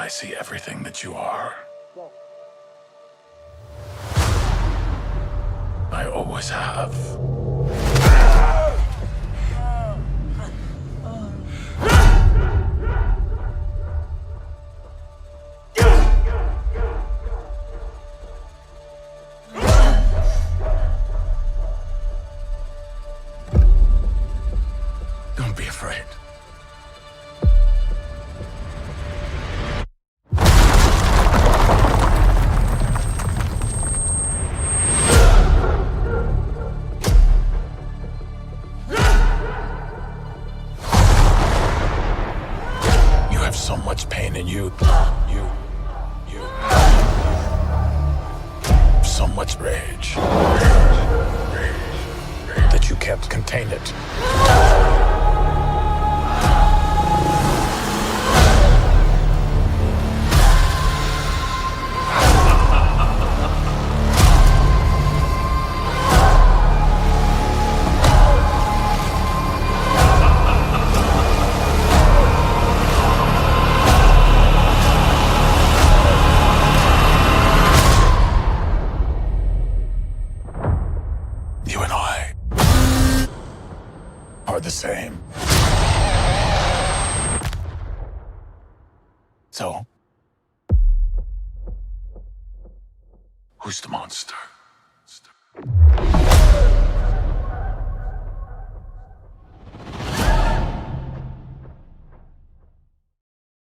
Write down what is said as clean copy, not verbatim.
I see everything that you are. I always have. Don't be afraid. You have so much pain in you. You. So much rage. That you can't contain it. You and I are the same. So, who's the monster?